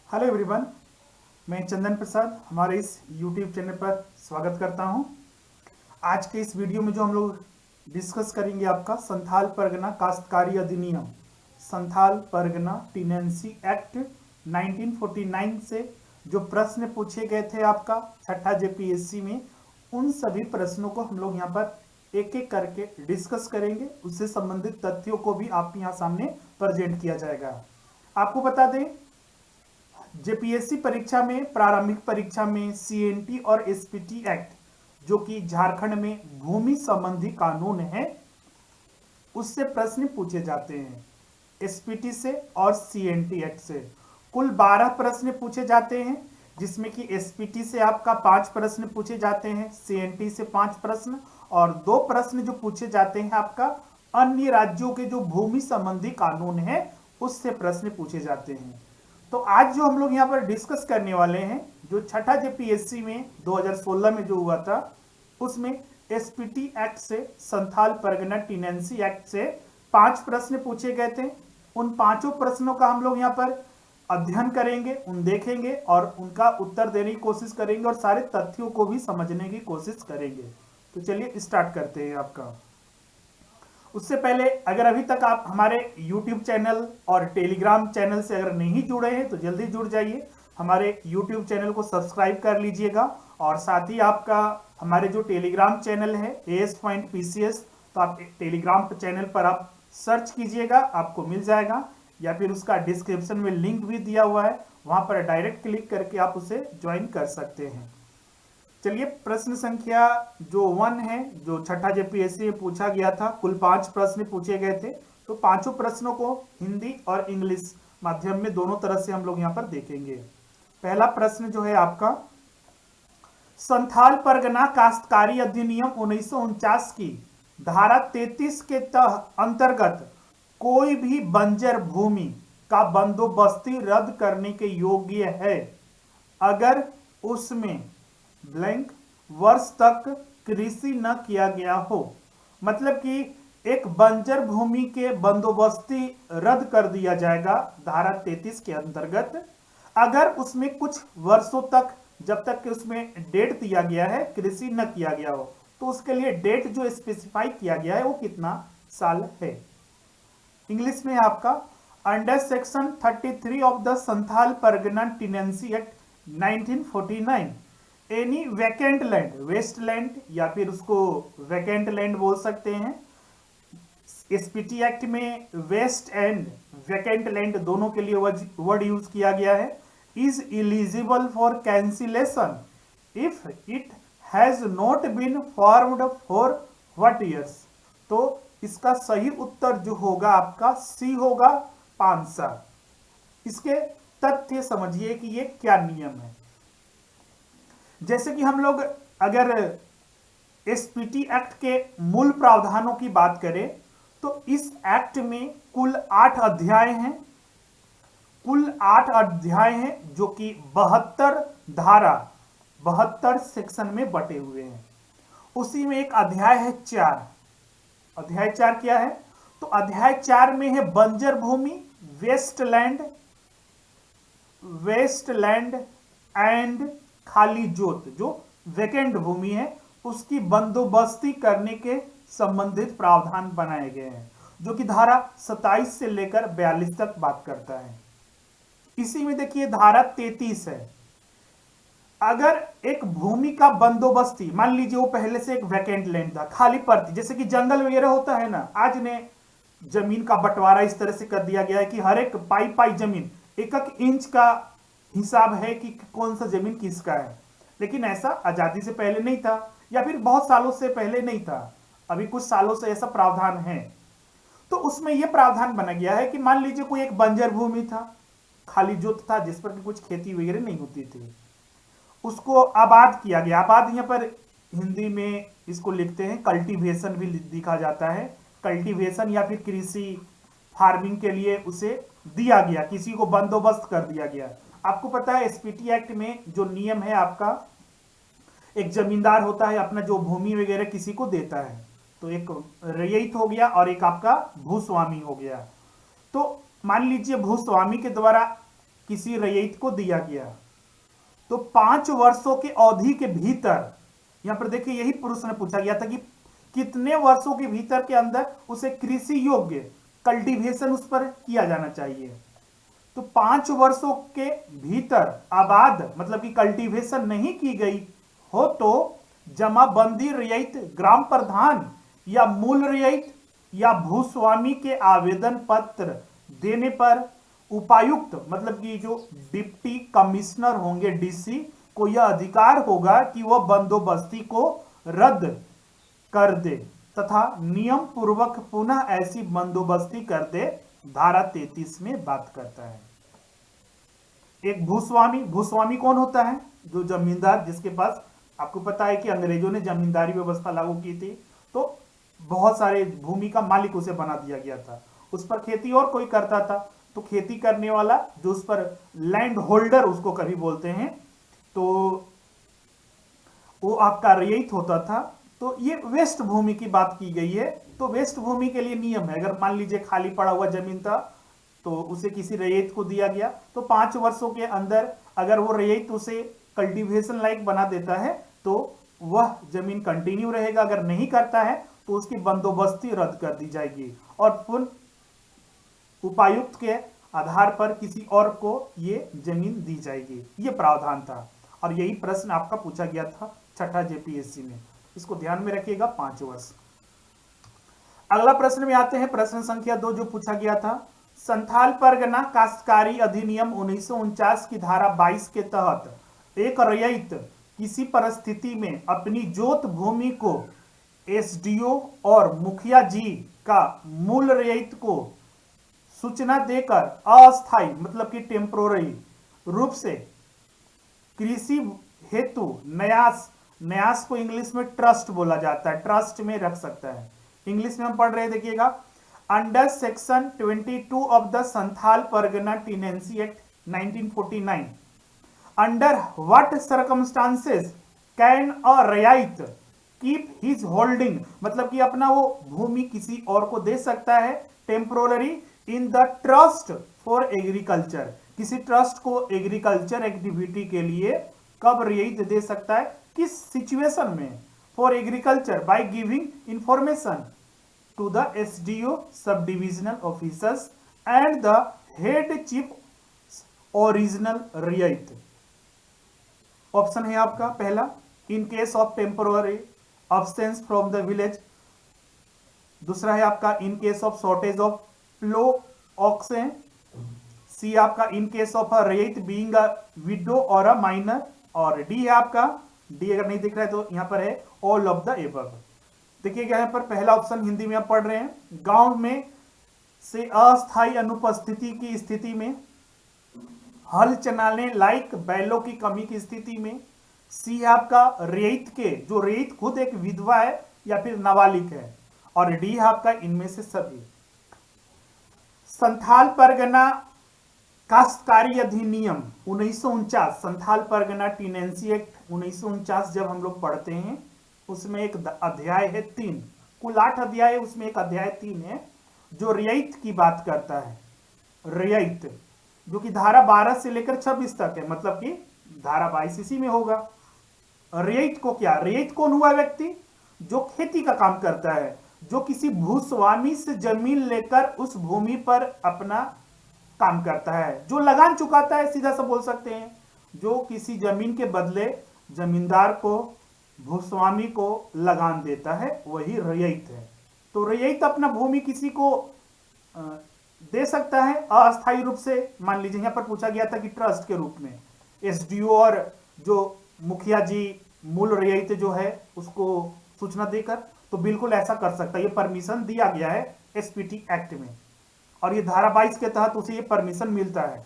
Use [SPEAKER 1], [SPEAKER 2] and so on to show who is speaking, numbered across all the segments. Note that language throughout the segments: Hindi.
[SPEAKER 1] हेलो एवरीवन, मैं चंदन प्रसाद हमारे इस यूट्यूब चैनल पर स्वागत करता हूं। आज के इस वीडियो में जो हम लोग डिस्कस करेंगे आपका संथाल परगना काश्तकारी अधिनियम, संथाल परगना टीनेंसी एक्ट 1949 से जो प्रश्न पूछे गए थे आपका छठा जेपीएससी में, उन सभी प्रश्नों को हम लोग यहाँ पर एक एक करके डिस्कस करेंगे। उससे संबंधित तथ्यों को भी आप यहाँ सामने प्रेजेंट किया जाएगा। आपको बता दें, जेपीएससी परीक्षा में, प्रारंभिक परीक्षा में सीएनटी और एसपीटी एक्ट, जो कि झारखंड में भूमि संबंधी कानून है, उससे प्रश्न पूछे जाते हैं। एसपीटी से और सीएनटी एक्ट से कुल 12 प्रश्न पूछे जाते हैं, जिसमें कि एसपीटी से आपका 5 प्रश्न पूछे जाते हैं, सीएनटी से 5 प्रश्न और 2 प्रश्न जो पूछे जाते हैं आपका अन्य राज्यों के जो भूमि संबंधी कानून है उससे प्रश्न पूछे जाते हैं। तो आज जो हम लोग यहाँ पर डिस्कस करने वाले हैं, जो छठा जेपीएससी में 2016 में जो हुआ था, उसमें एसपीटी एक्ट से, संथाल परगना टीनेंसी एक्ट से 5 प्रश्न पूछे गए थे। उन 5 प्रश्नों का हम लोग यहाँ पर अध्ययन करेंगे, उन देखेंगे और उनका उत्तर देने की कोशिश करेंगे और सारे तथ्यों को भी समझने की कोशिश करेंगे। तो चलिए स्टार्ट करते हैं आपका। उससे पहले अगर अभी तक आप हमारे YouTube चैनल और टेलीग्राम चैनल से अगर नहीं जुड़े हैं तो जल्दी जुड़ जाइए। हमारे YouTube चैनल को सब्सक्राइब कर लीजिएगा और साथ ही आपका हमारे जो टेलीग्राम चैनल है AS.PCS, तो आप टेलीग्राम चैनल पर आप सर्च कीजिएगा, आपको मिल जाएगा, या फिर उसका डिस्क्रिप्शन में लिंक भी दिया हुआ है, वहां पर डायरेक्ट क्लिक करके आप उसे ज्वाइन कर सकते हैं। चलिए, प्रश्न संख्या जो 1 है, जो छठा जेपीएससी में पूछा गया था, कुल 5 प्रश्न पूछे गए थे। तो 5 प्रश्नों को हिंदी और इंग्लिश माध्यम में दोनों तरह से हम लोग यहाँ पर देखेंगे। पहला प्रश्न जो है आपका, संथाल परगना काश्तकारी अधिनियम 1949 की धारा 33 के अंतर्गत कोई भी बंजर भूमि का बंदोबस्ती रद्द करने के योग्य है अगर उसमें ब्लैंक वर्ष तक कृषि न किया गया हो। मतलब कि एक बंजर भूमि के बंदोबस्ती रद्द कर दिया जाएगा धारा 33 के अंतर्गत, अगर उसमें कुछ वर्षों तक, जब तक कि उसमें डेट दिया गया है, कृषि न किया गया हो। तो उसके लिए डेट जो स्पेसिफाई किया गया है वो कितना साल है। इंग्लिश में आपका, under section 33 of the Santhal Pargana tenancy act 1949, any vacant land, waste land या फिर उसको वैकेंट लैंड बोल सकते हैं। एसपीटी एक्ट में वेस्ट एंड वैकेंट लैंड दोनों के लिए वर्ड यूज किया गया है। Is eligible for cancellation if it has not been formed for what years. तो इसका सही उत्तर जो होगा आपका सी होगा, 5 साल। इसके तथ्य समझिए कि ये क्या नियम है। जैसे कि हम लोग अगर एसपीटी एक्ट के मूल प्रावधानों की बात करें तो इस एक्ट में कुल 8 अध्याय हैं, कुल 8 अध्याय हैं, जो कि 72 धारा, 72 सेक्शन में बटे हुए हैं। उसी में एक अध्याय है 4। अध्याय 4 क्या है? तो अध्याय 4 में है बंजर भूमि, वेस्टलैंड, वेस्टलैंड एंड खाली जोत, जो वैकेंट भूमि है, उसकी बंदोबस्ती करने के संबंधित प्रावधान बनाए गए हैं, जो कि धारा 27 से लेकर 42 तक बात करता है। इसी में देखिए धारा 33 है, अगर एक भूमि का बंदोबस्ती, मान लीजिए वो पहले से एक वैकेंट लैंड था, खाली पड़ती, जैसे कि जंगल वगैरह होता है ना, आज ने जमीन का बंटवारा इस तरह से कर दिया गया है कि हर एक पाई पाई जमीन, एक एक इंच का हिसाब है कि कौन सा जमीन किसका है। लेकिन ऐसा आजादी से पहले नहीं था, या फिर बहुत सालों से पहले नहीं था, अभी कुछ सालों से ऐसा प्रावधान है। तो उसमें यह प्रावधान बना गया है कि मान लीजिए कोई एक बंजर भूमि था, खाली जोत था, जिस पर कुछ खेती वगैरह नहीं होती थी, उसको आबाद किया गया। आबाद यहाँ पर हिंदी में इसको लिखते हैं कल्टीवेशन भी लिखा जाता है, कल्टीवेशन या फिर कृषि फार्मिंग के लिए उसे दिया गया, किसी को बंदोबस्त कर दिया गया। आपको पता है एसपीटी एक्ट में जो नियम है आपका, एक जमींदार होता है, अपना जो भूमि वगैरह किसी को देता है, तो एक रैयत हो गया और एक आपका भूस्वामी हो गया। तो मान लीजिए भूस्वामी के द्वारा किसी रईत को दिया गया, तो 5 वर्षों की अवधि के भीतर, यहां पर देखिए यही प्रश्न पूछा गया था कि कितने वर्षों के भीतर के अंदर उसे कृषि योग्य कल्टीवेशन उस पर किया जाना चाहिए। तो 5 वर्षों के भीतर आबाद मतलब कि कल्टीवेशन नहीं की गई हो तो जमाबंदी रियायत ग्राम प्रधान या मूल रियायत या भूस्वामी के आवेदन पत्र देने पर उपायुक्त मतलब कि जो डिप्टी कमिश्नर होंगे डीसी को यह अधिकार होगा कि वह बंदोबस्ती को रद्द कर दे तथा नियम पूर्वक पुनः ऐसी बंदोबस्ती कर दे। धारा 33 में बात करता है। एक भूस्वामी, भूस्वामी कौन होता है? जो जमींदार, जिसके पास, आपको पता है कि अंग्रेजों ने जमींदारी व्यवस्था लागू की थी तो बहुत सारे भूमि का मालिक उसे बना दिया गया था, उस पर खेती और कोई करता था, तो खेती करने वाला जो उस पर लैंड होल्डर उसको कभी बोलते हैं, तो वो आपका रईत होता था। तो ये वेस्ट भूमि की बात की गई है। तो वेस्ट भूमि के लिए नियम है, अगर मान लीजिए खाली पड़ा हुआ जमीन था तो उसे किसी रईत को दिया गया तो 5 वर्षों के अंदर अगर वो रईत उसे कल्टीवेशन लायक बना देता है तो वह जमीन कंटिन्यू रहेगा, अगर नहीं करता है तो उसकी बंदोबस्ती रद्द कर दी जाएगी और पुनः उपायुक्त के आधार पर किसी और को ये जमीन दी जाएगी। ये प्रावधान था और यही प्रश्न आपका पूछा गया था छठा जेपीएससी में, इसको ध्यान में रखिएगा, 5 वर्ष। अगला प्रश्न में आते हैं, प्रश्न संख्या 2 जो पूछा गया था, संथाल परगना काश्तकारी अधिनियम 1949 की धारा 22 के तहत एक रईत किसी परिस्थिति में अपनी जोत भूमि को एसडीओ और मुखिया जी का मूल रईत को सूचना देकर अस्थायी मतलब कि टेम्पोररी रूप से कृषि हेतु न्यास को इंग्लिश में ट्रस्ट बोला जाता है, ट्रस्ट में रख सकता है। इंग्लिश में हम पढ़ रहे, देखिएगा, under section 22 of the Santhal Pargana tenancy act 1949 under what circumstances can a raiyat keep his holding, मतलब कि अपना वो भूमि किसी और को दे सकता है temporary in the trust for agriculture, किसी ट्रस्ट को एग्रीकल्चर एक्टिविटी के लिए कब रईत दे सकता है, किस सिचुएशन में, for agriculture by giving information to the SDO sub divisional officers and the head chief original raiyat. Option है आपका पहला, in case of temporary absence from the village, दूसरा है आपका in case of shortage of plough oxen, C आपका in case of a raiyat being a widow और अ माइनर, और डी है आपका, डी अगर नहीं दिख रहा है तो यहां पर है ऑल ऑफ द एबव। देखिएगा यहां पर पहला ऑप्शन हिंदी में आप पढ़ रहे हैं, गांव में से अस्थायी अनुपस्थिति की स्थिति में, हल चलाने लायक बैलों की कमी की स्थिति में, सी है आपका रईत के, जो रईत खुद एक विधवा है या फिर नाबालिग है, और डी है आपका इनमें से सभी। संथाल परगना काश्तकारी अधिनियम 1949, संथाल परगना टेनेंसी एक्ट 1949 जब हम लोग पढ़ते हैं उसमें एक अध्याय है 3, कुल 8 अध्याय है, उसमें एक अध्याय 3 है जो रईत की बात करता है। रईत जो कि धारा 12 से लेकर 26 तक है, मतलब कि धारा 22 इसी में होगा। रईत को क्या, रईत कौन हुआ व्यक्ति जो खेती का काम करता है, जो किसी भूस्वामी से जमीन लेकर उस भूमि पर अपना काम करता है, जो लगान चुकाता है, सीधा सा बोल सकते हैं, जो किसी जमीन के बदले जमींदार को, भूस्वामी को लगान देता है, वही रईत है। तो रईत अपना भूमि किसी को दे सकता है अस्थायी रूप से, मान लीजिए यहां पर पूछा गया था कि ट्रस्ट के रूप में, एसडीओ और जो मुखिया जी मूल रईत जो है उसको सूचना देकर, तो बिल्कुल ऐसा कर सकता है, ये परमिशन दिया गया है एसपीटी एक्ट में और ये धारा 22 के तहत उसे ये परमिशन मिलता है।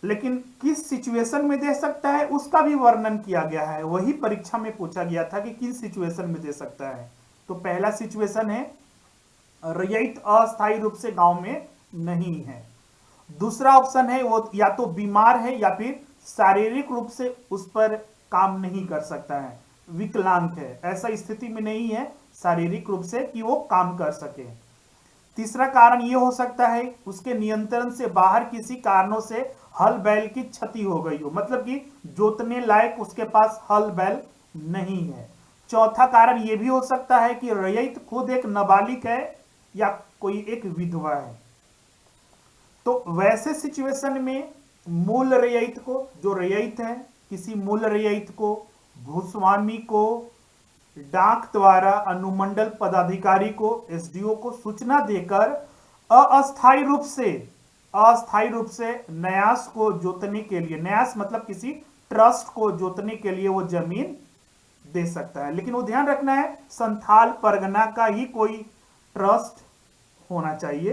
[SPEAKER 1] लेकिन किस सिचुएशन में दे सकता है उसका भी वर्णन किया गया है, वही परीक्षा में पूछा गया था कि किस सिचुएशन में दे सकता है। तो पहला सिचुएशन है रईत अस्थायी रूप से गांव में नहीं है, दूसरा ऑप्शन है वो या तो बीमार है या फिर शारीरिक रूप से उस पर काम नहीं कर सकता है, विकलांग है, ऐसा स्थिति में नहीं है शारीरिक रूप से कि वो काम कर सके। तीसरा कारण यह हो सकता है उसके नियंत्रण से बाहर किसी कारणों से हल बैल की क्षति हो गई हो, मतलब कि जोतने लायक उसके पास हल बैल नहीं है। चौथा कारण यह भी हो सकता है कि रयत खुद एक नाबालिग है या कोई एक विधवा है। तो वैसे सिचुएशन में मूल रयत को, जो रयत है, किसी मूल रयत को भूस्वामी को डाक द्वारा अनुमंडल पदाधिकारी को, एसडीओ को सूचना देकर अस्थायी रूप से न्यास को जोतने के लिए, न्यास मतलब किसी ट्रस्ट को जोतने के लिए वो जमीन दे सकता है। लेकिन वो ध्यान रखना है संथाल परगना का ही कोई ट्रस्ट होना चाहिए,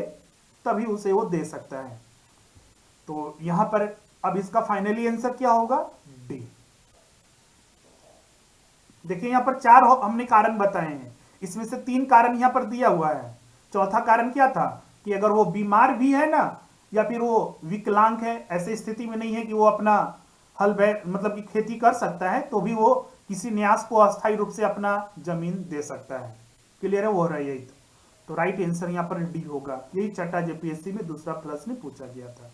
[SPEAKER 1] तभी उसे वो दे सकता है। तो यहां पर अब इसका फाइनली आंसर क्या होगा? डी। देखिए यहां पर 4 हमने कारण बताए हैं, इसमें से 3 कारण यहां पर दिया हुआ है। चौथा कारण क्या था कि अगर वो बीमार भी है ना, या फिर वो विकलांग है, ऐसी स्थिति में नहीं है कि वो अपना हल मतलब कि खेती कर सकता है, तो भी वो किसी न्यास को अस्थायी रूप से अपना जमीन दे सकता है। क्लियर है? वो रहा यही। तो राइट आंसर यहां पर डी होगा। यही छठा जेपीएससी में दूसरा प्रश्न पूछा गया था।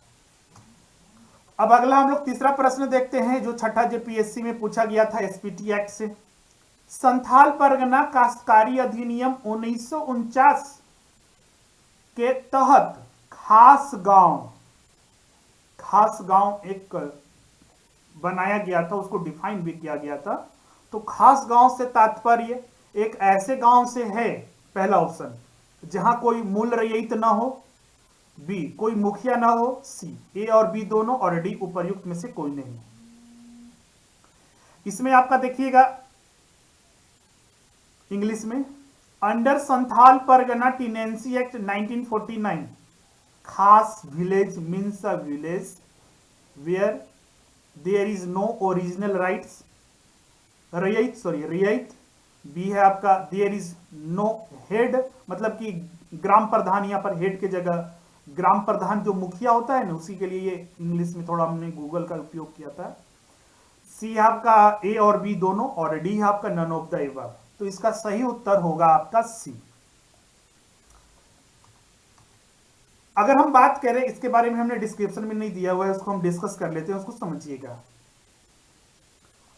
[SPEAKER 1] अब अगला हम लोग तीसरा प्रश्न देखते हैं, जो छठा जेपीएससी में पूछा गया था एसपीटी एक्ट से। संथाल परगना काश्तकारी अधिनियम 1949 के तहत खास गांव एक बनाया गया था, उसको डिफाइन भी किया गया था। तो खास गांव से तात्पर्य एक ऐसे गांव से है, पहला ऑप्शन, जहां कोई मूल रयत ना हो, बी कोई मुखिया ना हो, सी ए और बी दोनों, और डी उपर्युक्त में से कोई नहीं। इसमें आपका देखिएगा इंग्लिश में, under Santhal Pargana tenancy act 1949, खास village means a village where there is no original rights, रियायत। बी है आपका देयर इज नो हेड, मतलब कि ग्राम प्रधान, यहां पर हेड के जगह ग्राम प्रधान जो मुखिया होता है ना, उसी के लिए ये इंग्लिश में थोड़ा हमने गूगल का उपयोग किया था। सी है आपका ए और बी दोनों, और डी है आपका नन ऑफ द एबव। तो इसका सही उत्तर होगा आपका सी। अगर हम बात करें, इसके बारे में हमने डिस्क्रिप्शन में नहीं दिया हुआ है, उसको हम डिस्कस कर लेते हैं, उसको समझिएगा।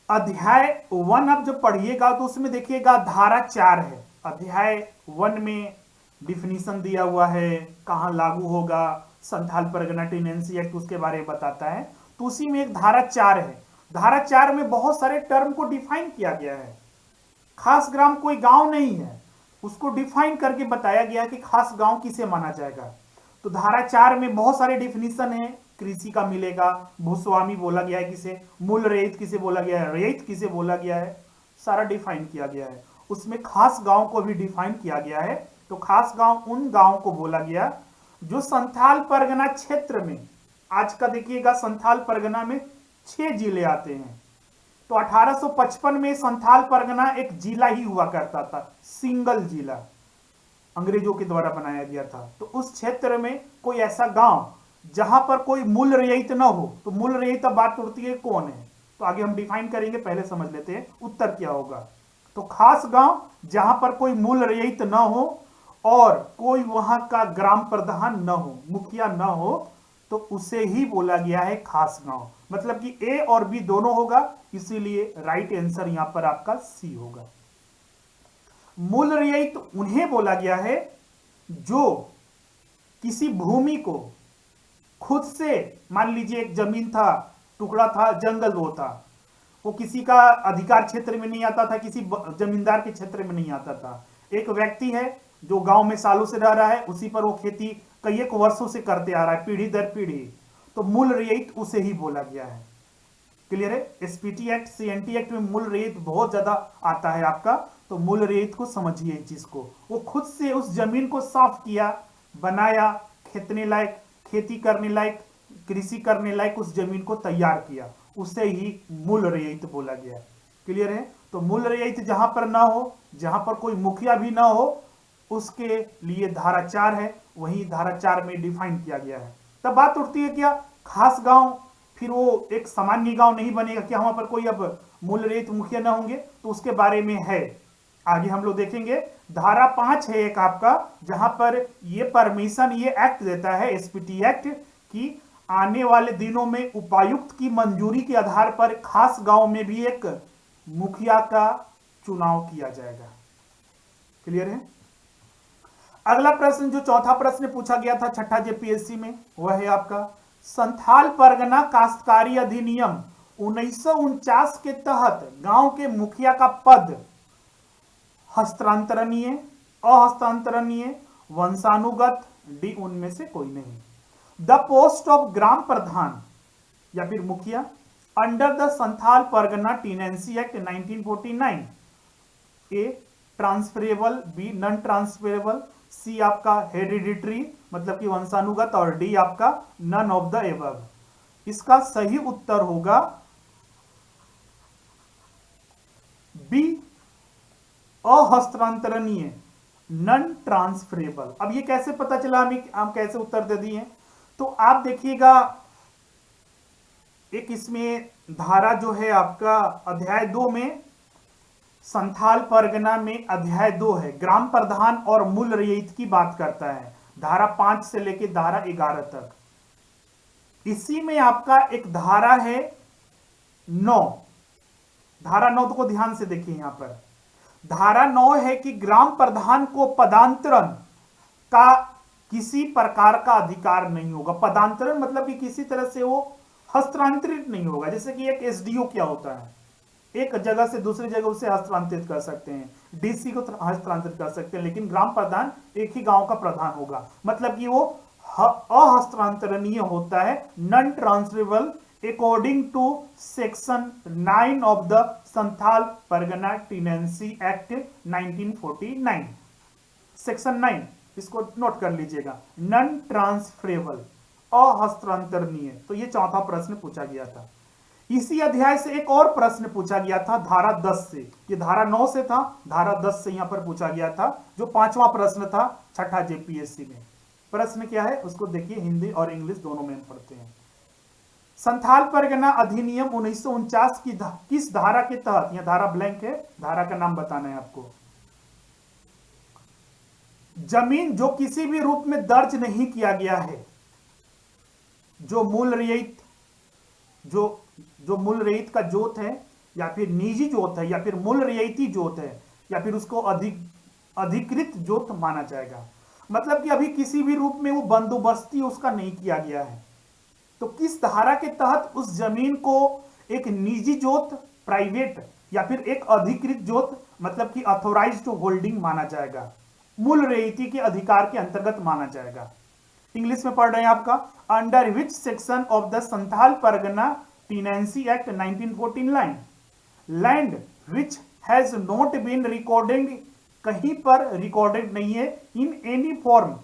[SPEAKER 1] अध्याय 1 अब जब पढ़िएगा तो उसमें देखिएगा धारा 4 है। अध्याय 1 में डिफिनीशन दिया हुआ है, कहां लागू होगा संथाल परगना टेनेंसी एक्ट, उसके बारे में बताता है। तो उसी में एक धारा 4 है। धारा 4 में बहुत सारे टर्म को डिफाइन किया गया है। खास ग्राम कोई गांव नहीं है, उसको डिफाइन करके बताया गया कि खास गांव किसे माना जाएगा। तो धारा 4 में बहुत सारे डिफिनीशन है। कृषि का मिलेगा, भूस्वामी बोला गया है किसे, मूल रयत किसे बोला गया है, रयत किसे बोला गया है, सारा डिफाइन किया गया है। उसमें खास गांव को भी डिफाइन किया गया है। तो खास गांव उन गांव को बोला गया जो संथाल परगना क्षेत्र में, आज का देखिएगा संथाल परगना में 6 जिले आते हैं। तो 1855 में संथाल परगना एक जिला ही हुआ करता था, सिंगल जिला, अंग्रेजों के द्वारा बनाया गया था। तो उस क्षेत्र में कोई ऐसा गांव जहां पर कोई मूल रयत न हो, तो मूल रयत अब बात उठती है कौन है, तो आगे हम डिफाइन करेंगे, पहले समझ लेते हैं उत्तर क्या होगा। तो खास गांव जहां पर कोई मूल रयत न हो और कोई वहां का ग्राम प्रधान न हो, मुखिया न हो, तो उसे ही बोला गया है खास गांव। मतलब कि ए और बी दोनों होगा, इसीलिए राइट आंसर यहां पर आपका सी होगा। मूल रयत उन्हें बोला गया है जो किसी भूमि को खुद से, मान लीजिए एक जमीन था, टुकड़ा था, जंगल वो था, वो किसी का अधिकार क्षेत्र में नहीं आता था, किसी जमींदार के क्षेत्र में नहीं आता था। एक व्यक्ति है जो गांव में सालों से रह रहा है, उसी पर वो खेती कई एक वर्षों से करते आ रहा है, पीढ़ी दर पीढ़ी। तो मूल रयत उसे ही बोला गया है। क्लियर है? एसपीटी एक्ट, सीएनटी एक्ट में मूल रयत बहुत ज्यादा आता है आपका। तो मूल रयत को समझिए इस चीज को, वो खुद से उस जमीन को साफ किया, बनाया, खेतने लायक, खेती करने लायक, कृषि करने लायक उस जमीन को तैयार किया, उसे ही मूल रयत बोला गया। क्लियर है? तो मूल रयत जहां पर ना हो, जहां पर कोई मुखिया भी ना हो, उसके लिए धारा 4 है, वही धारा 4 में डिफाइन किया गया है। तब बात उठती है क्या खास गांव फिर वो एक सामान्य गांव नहीं बनेगा क्या, वहां पर कोई अब मूल रयत मुखिया ना होंगे? तो उसके बारे में है आगे हम लोग देखेंगे धारा 5 है एक आपका, जहां पर ये परमिशन, ये एक्ट देता है, एसपीटी एक्ट, कि आने वाले दिनों में उपायुक्त की मंजूरी के आधार पर खास गांव में भी एक मुखिया का चुनाव किया जाएगा। क्लियर है? अगला प्रश्न, जो चौथा प्रश्न पूछा गया था छठा जेपीएससी में, वह है आपका संथाल परगना काश्तकारी अधिनियम 1949 के तहत गांव के मुखिया का पद हस्तांतरणीय, अहस्तांतरणीय, वंशानुगत, डी उनमें से कोई नहीं। द पोस्ट ऑफ ग्राम प्रधान या फिर मुखिया under the Santhal Pargana tenancy act 1949, A transferable, B non transferable, C आपका हेरिडिटरी मतलब कि वंशानुगत, और डी आपका नन ऑफ द एबव। इसका सही उत्तर होगा बी, अहस्तांतरणीय, नन ट्रांसफरेबल। अब ये कैसे पता चला, हम कैसे उत्तर दे दिए? तो आप देखिएगा, एक इसमें धारा जो है आपका अध्याय 2 में, संथाल परगना में अध्याय 2 है, ग्राम प्रधान और मूल रईयत की बात करता है, धारा 5 से लेकर धारा 11 तक। इसी में आपका एक धारा है 9, धारा 9 को ध्यान से देखिए। यहां पर धारा 9 है कि ग्राम प्रधान को पदांतरण का किसी प्रकार का अधिकार नहीं होगा। पदांतरण मतलब कि किसी तरह से वो हस्तांतरित नहीं होगा। जैसे कि एक एसडीओ क्या होता है, एक जगह से दूसरी जगह उसे हस्तांतरित कर सकते हैं, डीसी को हस्तांतरित कर सकते हैं, लेकिन ग्राम प्रधान एक ही गांव का प्रधान होगा। मतलब कि वो अहस्तांतरणीय होता है, non transferable, according to section 9 of the Santhal Pargana tenancy act 1949। Section 9 इसको नोट कर लीजिएगा, नॉन ट्रांसफरेबल, अहस्तांतरणीय। तो ये चौथा प्रश्न पूछा गया था। इसी अध्याय से एक और प्रश्न पूछा गया था धारा 10 से। ये धारा 9 से था, धारा 10 से यहां पर पूछा गया था, जो पांचवा प्रश्न था छठा जेपीएससी में। प्रश्न क्या है उसको देखिए, हिंदी और इंग्लिश दोनों में हम पढ़ते हैं। संथाल परगना अधिनियम 1949 की किस धारा के तहत, यह धारा ब्लैंक है, धारा का नाम बताना है आपको। जमीन जो किसी भी रूप में दर्ज नहीं किया गया है, जो मूल रईयत, जो मूल रईयत का जोत है, या फिर निजी जोत है, या फिर मूल रईयती जोत है, या फिर उसको अधिकृत जोत माना जाएगा। मतलब कि अभी किसी भी रूप में वो बंदोबस्ती उसका नहीं किया गया है। तो किस धारा के तहत उस जमीन को एक निजी जोत, प्राइवेट, या फिर एक अधिकृत जोत मतलब कि अथोराइज्ड होल्डिंग माना जाएगा, मूल रईयती के अधिकार के अंतर्गत माना जाएगा। इंग्लिश में पढ़ रहे हैं आपका, under which section of the Santhal Pargana tenancy act 1949 land which has not been recorded, कहीं पर रिकॉर्डेड नहीं है, in any form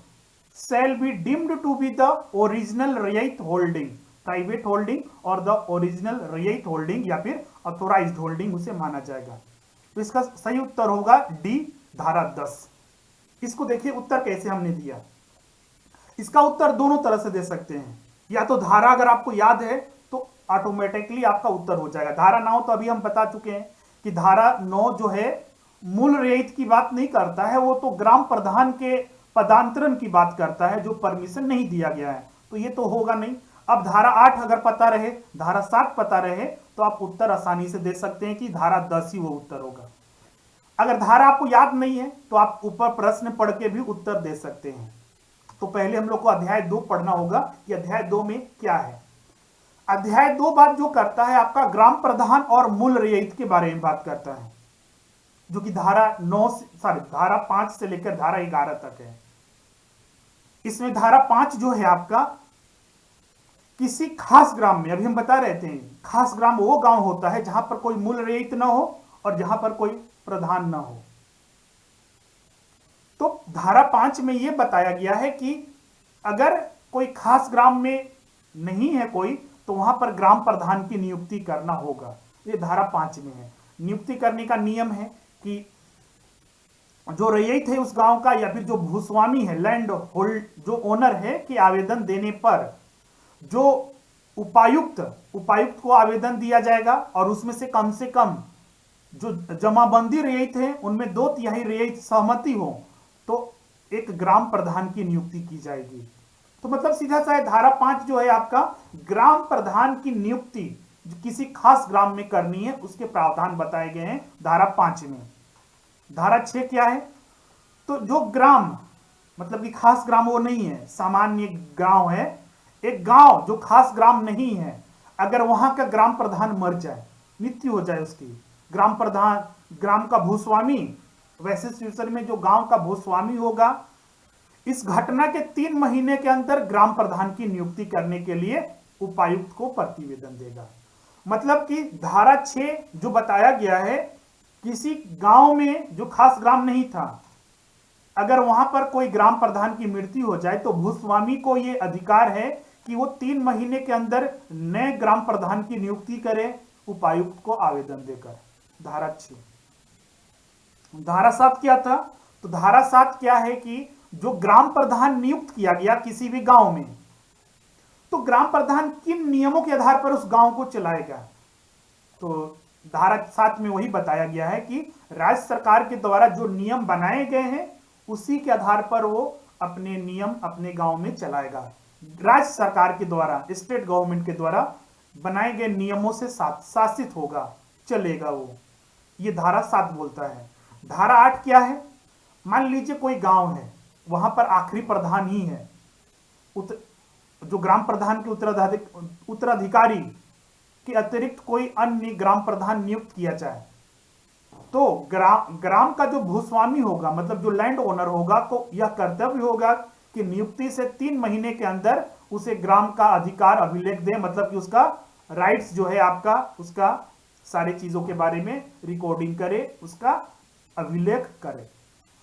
[SPEAKER 1] shall be deemed to be the original raiyat holding, private holding और द ओरिजिनल रईयत होल्डिंग या फिर अथोराइज्ड होल्डिंग उसे माना जाएगा। तो इसका सही उत्तर होगा डी, धारा 10। इसको देखिए उत्तर कैसे हमने दिया। इसका उत्तर दोनों तरह से दे सकते हैं, या तो धारा अगर आपको याद है तो ऑटोमेटिकली आपका उत्तर हो जाएगा। धारा 9 तो अभी हम बता चुके हैं कि धारा 9 जो है मूल रईयत की बात नहीं करता है, वो तो ग्राम प्रधान के पदांतरण की बात करता है, जो परमिशन नहीं दिया गया है, तो ये तो होगा नहीं। अब धारा 8 अगर पता रहे, धारा 7 पता रहे, तो आप उत्तर आसानी से दे सकते हैं कि धारा 10 ही वो उत्तर होगा। अगर धारा आपको याद नहीं है तो आप ऊपर प्रश्न पढ़ के भी उत्तर दे सकते हैं। तो पहले हम लोग को अध्याय 2 पढ़ना होगा कि अध्याय 2 में क्या है। अध्याय 2 बात जो करता है आपका ग्राम प्रधान और मूल रईयत के बारे में बात करता है, जो कि धारा 5 से लेकर धारा 11 तक है। इसमें धारा 5 जो है आपका, किसी खास ग्राम में, अभी हम बता रहे थे खास ग्राम वो गांव होता है जहां पर कोई मूल रईयत ना हो और जहां पर कोई प्रधान ना हो। तो धारा 5 में यह बताया गया है कि अगर कोई खास ग्राम में नहीं है कोई, तो वहां पर ग्राम प्रधान की नियुक्ति करना होगा। ये धारा 5 में है। नियुक्ति करने का नियम है कि जो रईयत है उस गांव का, या फिर जो भूस्वामी है, लैंड होल्ड जो ओनर है, कि आवेदन देने पर जो उपायुक्त को आवेदन दिया जाएगा, और उसमें से कम जो जमाबंदी रियायत है उनमें 2/3 रियायत सहमति हो तो एक ग्राम प्रधान की नियुक्ति की जाएगी। तो मतलब सीधा सा है, धारा 5 जो है आपका ग्राम प्रधान की नियुक्ति जो किसी खास ग्राम में करनी है उसके प्रावधान बताए गए हैं धारा 5 में। धारा 6 क्या है, तो जो ग्राम मतलब कि खास ग्राम वो नहीं है, सामान्य गांव है, एक गांव जो खास ग्राम नहीं है, अगर वहां का ग्राम प्रधान मर जाए, मृत्यु हो जाए उसकी, ग्राम प्रधान ग्राम का भूस्वामी, वैसे सिचुएशन में जो गांव का भूस्वामी होगा, इस घटना के 3 महीने के अंदर ग्राम प्रधान की नियुक्ति करने के लिए उपायुक्त को प्रतिवेदन देगा। मतलब कि धारा 6 जो बताया गया है, किसी गांव में जो खास ग्राम नहीं था, अगर वहां पर कोई ग्राम प्रधान की मृत्यु हो जाए तो भूस्वामी को यह अधिकार है कि वो 3 महीने के अंदर नए ग्राम प्रधान की नियुक्ति करे उपायुक्त को आवेदन देकर। धारा 6। धारा 7 क्या था, तो धारा 7 क्या है कि जो ग्राम प्रधान नियुक्त किया गया किसी भी गांव में, तो ग्राम प्रधान किन नियमों के आधार पर उस गांव को चलाएगा। तो धारा 7 में वही बताया गया है कि राज्य सरकार के द्वारा जो नियम बनाए गए हैं उसी के आधार पर वो अपने नियम अपने गांव में चलाएगा। राज्य सरकार के द्वारा, स्टेट गवर्नमेंट के द्वारा बनाए गए नियमों से शासित होगा, चलेगा वो, ये धारा 7 बोलता है। धारा 8 क्या है, मान लीजिए कोई गांव है, वहां पर आखिरी प्रधान ही है, जो ग्राम प्रधान के उत्तराधिकारी के अतिरिक्त कोई अन्य ग्राम प्रधान नियुक्त किया जाए, तो ग्राम का जो भूस्वामी होगा, मतलब जो लैंड ओनर होगा, को यह कर्तव्य होगा कि नियुक्ति से 3 महीने के अंदर उसे ग्राम का अधिकार अभिलेख दे, मतलब कि उसका राइट्स जो है आपका, उसका सारी चीजों के बारे में रिकॉर्डिंग करे, उसका अभिलेख करे।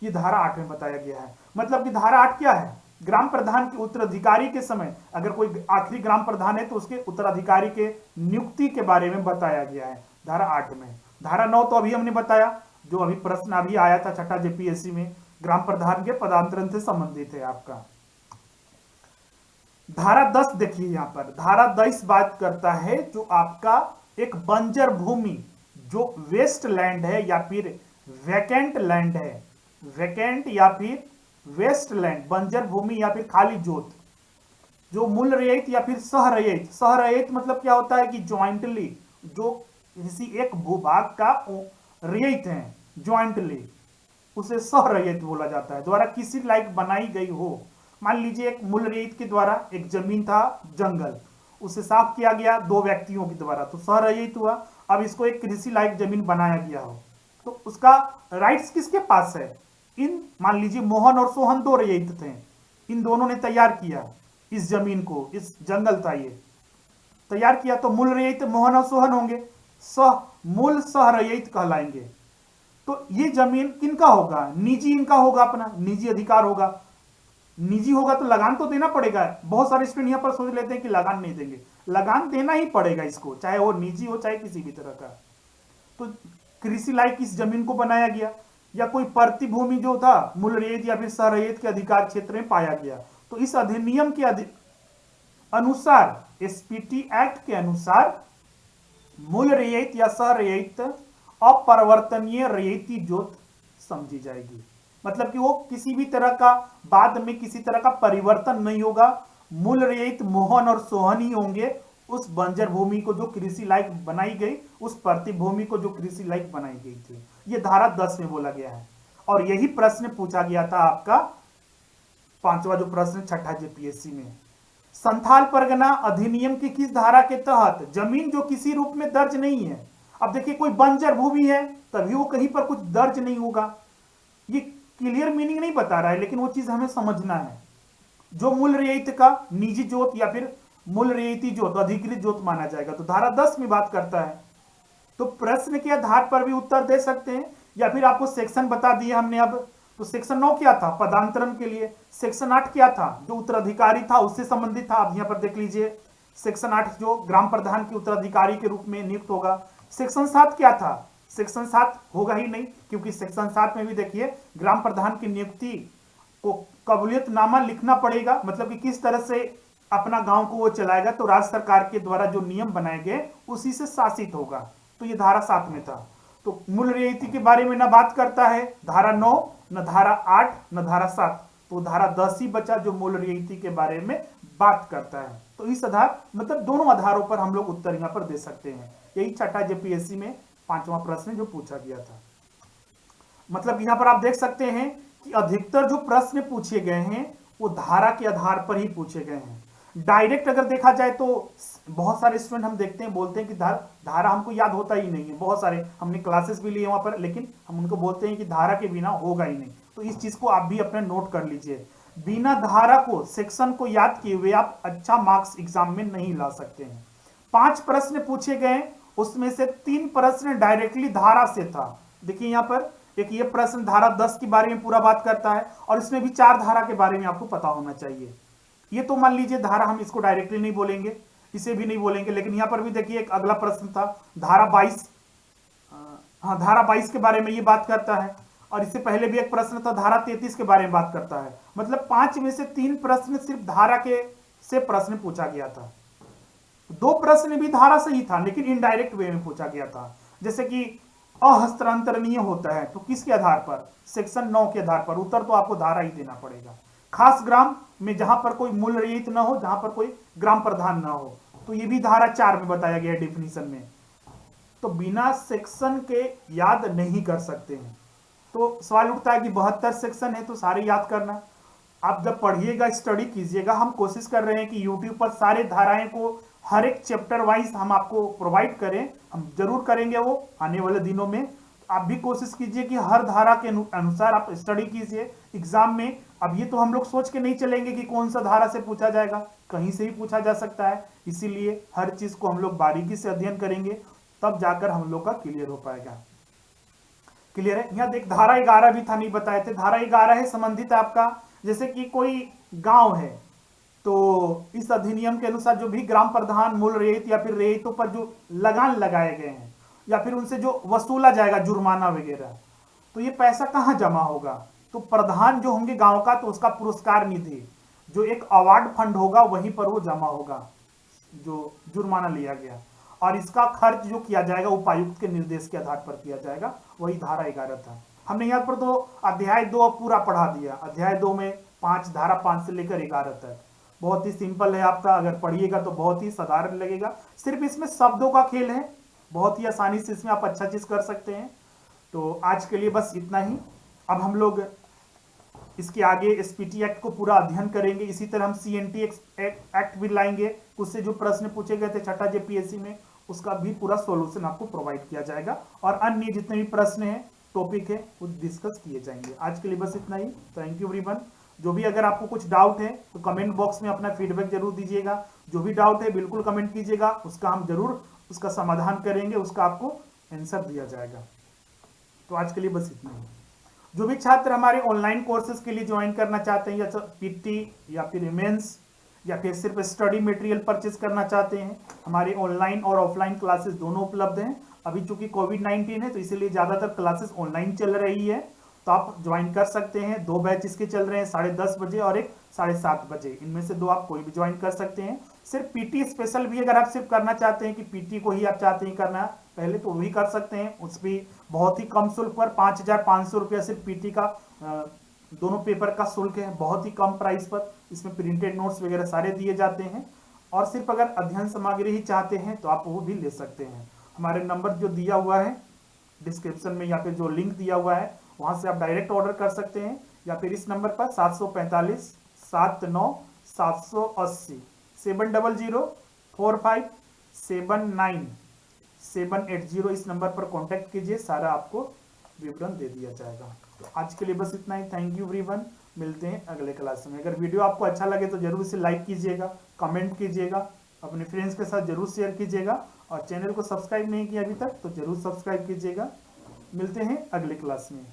[SPEAKER 1] ये धारा 8 में बताया गया है। मतलब कि धारा 8 क्या है, ग्राम प्रधान के उत्तराधिकारी के समय अगर कोई आखिरी ग्राम प्रधान है तो उसके उत्तराधिकारी के नियुक्ति के बारे में बताया गया है धारा 8 में। धारा 9 तो अभी हमने बताया, जो अभी प्रश्न अभी आया था छठा जेपीएससी में, ग्राम प्रधान के पदांतरण से संबंधित है आपका। धारा 10 देखिए, यहां पर धारा 10 बात करता है जो आपका एक बंजर भूमि, जो वेस्ट लैंड है या फिर वैकेंट लैंड है, वैकेंट या फिर वेस्ट लैंड, बंजर भूमि या फिर खाली जोत, जो मूल रैयत या फिर सह रैयत, सह रैयत मतलब क्या होता है कि ज्वाइंटली, जो किसी एक भूभाग का रैयत है ज्वाइंटली, उसे सह रैयत बोला जाता है, द्वारा किसी लायक बनाई गई हो। मान लीजिए एक मूल रैयत के द्वारा एक जमीन था जंगल, उसे साफ किया गया 2 व्यक्तियों के द्वारा, तो सह रैयत हुआ। अब इसको एक कृषि लायक जमीन बनाया गया हो तो उसका राइट्स किसके पास है, इन मान लीजिए मोहन और सोहन 2 रैयत थे, इन दोनों ने तैयार किया इस जमीन को, इस जंगल था ये तैयार किया, तो मूल रैयत मोहन और सोहन होंगे, मूल सह रैयत कहलाएंगे। तो ये जमीन किनका होगा, निजी इनका होगा, अपना निजी अधिकार होगा। निजी होगा तो लगान तो देना पड़ेगा। बहुत सारे स्टूडेंट यहां पर सोच लेते हैं कि लगान नहीं देंगे, लगान देना ही पड़ेगा इसको, चाहे वो निजी हो चाहे किसी भी तरह का। तो कृषि लायक इस जमीन को बनाया गया, या कोई प्रतिभूमि जो था मूल रैयत या फिर सह रैयत के अधिकार क्षेत्र में पाया गया, तो इस अधिनियम के अनुसार, एसपीटी एक्ट के अनुसार मूल रैयत या सह रैयत अपरिवर्तनीय रैयती जोत समझी जाएगी। मतलब कि वो किसी भी तरह का बाद में किसी तरह का परिवर्तन नहीं होगा, मूल रैयत मोहन और सोहन ही होंगे, उस बंजर भूमि को जो कृषि लायक बनाई गई, उस प्रतिभूमि को जो कृषि लायक बनाई गई थी। यह धारा 10 में बोला गया है, और यही प्रश्न पूछा गया था आपका 5वां जो प्रश्न छठा जेपीएससी में। संथाल परगना अधिनियम की किस धारा के तहत जमीन जो किसी रूप में दर्ज नहीं है, अब देखिए कोई बंजर भूमि है तभी वो कहीं पर कुछ दर्ज नहीं होगा, ये क्लियर मीनिंग नहीं बता रहा है, लेकिन वो चीज हमें समझना है। जो मूल रैयत का निजी जोत या फिर मूल रैयती जोत, अधिकृत जोत माना जाएगा, तो धारा 10 में बात करता है। तो प्रश्न के आधार पर भी उत्तर दे सकते हैं, या फिर आपको सेक्शन बता दिए हमने। अब तो सेक्शन 9 क्या था, पदांतरण के लिए। सेक्शन 8 क्या था, जो उत्तराधिकारी था उससे संबंधित था। आप यहां पर देख लीजिए, सेक्शन 8 जो ग्राम प्रधान के उत्तराधिकारी के रूप में नियुक्त होगा। सेक्शन 7 क्या था, सेक्शन 7 होगा ही नहीं, क्योंकि सेक्शन 7 में भी देखिए ग्राम प्रधान की नियुक्ति को कबूलियतनामा लिखना पड़ेगा, मतलब कि किस तरह से अपना गांव को वो चलाएगा, तो राज्य सरकार के द्वारा जो नियम बनाए गए उसी से शासित होगा। तो ये धारा 7 में था। तो मूल रियायती के बारे में ना बात करता है धारा 9, न धारा 8, न धारा 7, तो धारा 10 ही बचा जो मूल रियायती के बारे में बात करता है। तो इस आधार मतलब दोनों आधारों पर हम लोग उत्तर यहाँ पर दे सकते हैं। यही छठा जेपीएससी में 5वां प्रश्न जो पूछा गया था। मतलब यहाँ पर आप देख सकते हैं कि अधिकतर जो प्रश्न पूछे गए हैं वो धारा के आधार पर ही पूछे गए हैं। डायरेक्ट अगर देखा जाए तो बहुत सारे स्टूडेंट हम देखते हैं बोलते हैं कि धारा हमको याद होता ही नहीं है। बहुत सारे हमने क्लासेस भी लिए वहां पर, लेकिन हम उनको बोलते हैं कि धारा के बिना होगा ही नहीं। तो इस चीज को आप भी अपने नोट कर लीजिए। बिना धारा को, सेक्शन को याद किए हुए आप अच्छा मार्क्स एग्जाम में नहीं ला सकते हैं। 5 प्रश्न पूछे गए, उसमें से 3 प्रश्न डायरेक्टली धारा से था। देखिए यहाँ पर एक ये प्रश्न धारा 10 के बारे में पूरा बात करता है और इसमें भी 4 धारा के बारे में आपको पता होना चाहिए। ये तो मान लीजिए धारा हम इसको डायरेक्टली नहीं बोलेंगे, इसे भी नहीं बोलेंगे, लेकिन यहां पर भी देखिए एक अगला प्रश्न था धारा 22। हाँ, धारा 22 के बारे में ये बात करता है और इससे पहले भी एक प्रश्न था धारा 33 के बारे में बात करता है। मतलब 5 में से 3 प्रश्न सिर्फ धारा के से प्रश्न पूछा गया था। 2 प्रश्न भी धारा से ही था लेकिन इनडायरेक्ट वे में पूछा गया था। जैसे कि अहस्तांतरणीय होता है तो किसके आधार पर, सेक्शन 9 के आधार पर। उत्तर तो आपको धारा ही देना पड़ेगा। खास ग्राम में जहां पर कोई मूल रहित ना हो, जहां पर कोई ग्राम प्रधान ना हो, तो ये भी धारा 4 में बताया गया है डेफिनेशन में। तो बिना सेक्शन के याद नहीं कर सकते हैं। तो सवाल उठता है कि 72 सेक्शन है तो सारे याद करना। आप जब पढ़िएगा, स्टडी कीजिएगा, हम कोशिश कर रहे हैं कि यूट्यूब पर सारे धाराएं को हर एक चैप्टर वाइज हम आपको प्रोवाइड करें। हम जरूर करेंगे वो आने वाले दिनों में। आप भी कोशिश कीजिए कि हर धारा के अनुसार आप स्टडी कीजिए एग्जाम में। अब ये तो हम लोग सोच के नहीं चलेंगे कि कौन सा धारा से पूछा जाएगा, कहीं से ही पूछा जा सकता है। इसीलिए हर चीज को हम लोग बारीकी से अध्ययन करेंगे, तब जाकर हम लोग का क्लियर हो पाएगा। क्लियर है। यहाँ देख धारा 11 भी था, नहीं बताए थे। धारा 11 है संबंधित आपका, जैसे कि कोई गांव है तो इस अधिनियम के अनुसार जो भी ग्राम प्रधान मूल रहित या फिर रहितों पर जो लगान लगाए गए हैं या फिर उनसे जो वसूला जाएगा जुर्माना वगैरह, तो ये पैसा कहाँ जमा होगा, तो प्रधान जो होंगे गांव का, तो उसका पुरस्कार निधि जो एक अवार्ड फंड होगा वहीं पर वो जमा होगा जो जुर्माना लिया गया। और इसका खर्च जो किया जाएगा उपायुक्त के निर्देश के आधार पर किया जाएगा। वही धारा 11 था। हमने यहाँ पर तो अध्याय 2 पूरा पढ़ा दिया। अध्याय 2 में 5 धारा 5 से लेकर 11 तक बहुत ही सिंपल है आपका। अगर पढ़िएगा तो बहुत ही साधारण लगेगा। सिर्फ इसमें शब्दों का खेल है, बहुत ही आसानी से इसमें आप अच्छा चीज कर सकते हैं। तो आज के लिए बस इतना ही। अब हम लोग इसके आगे एसपीटी एक्ट को पूरा अध्ययन करेंगे। इसी तरह हम सीएनटी एक्ट भी लाएंगे। उससे जो प्रश्न पूछे गए थे छठा जेपीएससी में, उसका भी पूरा सॉल्यूशन आपको प्रोवाइड किया जाएगा और अन्य जितने भी प्रश्न हैं, टॉपिक है, वो डिस्कस किए जाएंगे। आज के लिए बस इतना ही। Thank you everyone. जो भी अगर आपको कुछ डाउट है तो कमेंट बॉक्स में अपना फीडबैक जरूर दीजिएगा। जो भी डाउट है बिल्कुल कमेंट कीजिएगा, उसका हम जरूर उसका समाधान करेंगे, उसका आपको आंसर दिया जाएगा। तो आज के लिए बस इतना ही। जो भी छात्र हमारे ऑनलाइन कोर्सेज के लिए ज्वाइन करना चाहते हैं, या पीटी या फिर मेंस या फिर सिर्फ स्टडी मटेरियल परचेज करना चाहते हैं, हमारे ऑनलाइन और ऑफलाइन क्लासेस दोनों उपलब्ध हैं। अभी चूंकि कोविड-19 है तो इसीलिए ज़्यादातर क्लासेस ऑनलाइन चल रही है, तो आप ज्वाइन कर सकते हैं। 2 बैच इसके चल रहे हैं, 10:30 बजे और एक 7:30 बजे। इनमें से 2 आप कोई भी ज्वाइन कर सकते हैं। सिर्फ पीटी स्पेशल भी अगर आप सिर्फ करना चाहते हैं कि पीटी को ही आप चाहते हैं करना पहले, तो वही कर सकते हैं। उस भी बहुत ही कम शुल्क पर 5,500 रुपया सिर्फ पीटी का दोनों पेपर का शुल्क है, बहुत ही कम प्राइस पर। इसमें प्रिंटेड नोट्स वगैरह सारे दिए जाते हैं। और सिर्फ अगर अध्ययन सामग्री ही चाहते हैं तो आप वो भी ले सकते हैं। हमारे नंबर जो दिया हुआ है डिस्क्रिप्शन में या फिर जो लिंक दिया हुआ है वहां से आप डायरेक्ट ऑर्डर कर सकते हैं, या फिर इस नंबर पर 745 79 780 70045 79 780 इस नंबर पर कांटेक्ट कीजिए। सारा आपको विवरण दे दिया जाएगा। तो आज के लिए बस इतना ही। Thank you everyone. मिलते हैं अगले क्लास में। अगर वीडियो आपको अच्छा लगे तो जरूर इसे लाइक कीजिएगा, कमेंट कीजिएगा, अपने फ्रेंड्स के साथ जरूर शेयर कीजिएगा और चैनल को सब्सक्राइब नहीं किया अभी तक तो जरूर सब्सक्राइब कीजिएगा। मिलते हैं अगले क्लास में।